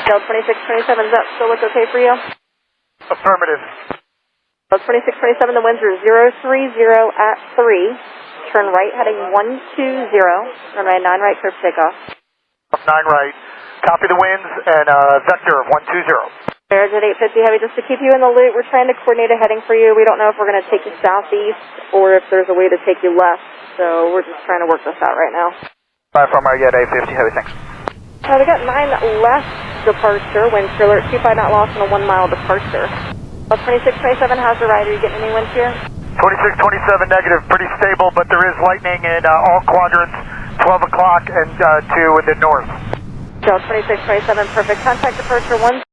Del 2627, does that still look okay for you? Affirmative. Del 2627, the winds are 030 at 3. Turn right heading 120. Runway 9 right, clear for takeoff. 9 right. Copy the winds and vector 120. There's at 850 Heavy, just to keep you in the loop, we're trying to coordinate a heading for you. We don't know if we're going to take you southeast or if there's a way to take you left, so we're just trying to work this out right now. From our at 850 Heavy, thanks. We got 9 left departure, wind chill alert, 25 knot loss and a 1 mile departure. 2627, how's the ride? Are you getting any wind here? 2627 negative, pretty stable, but there is lightning in all quadrants, 12 o'clock and 2 in the north. Del 2627, perfect. Contact departure 120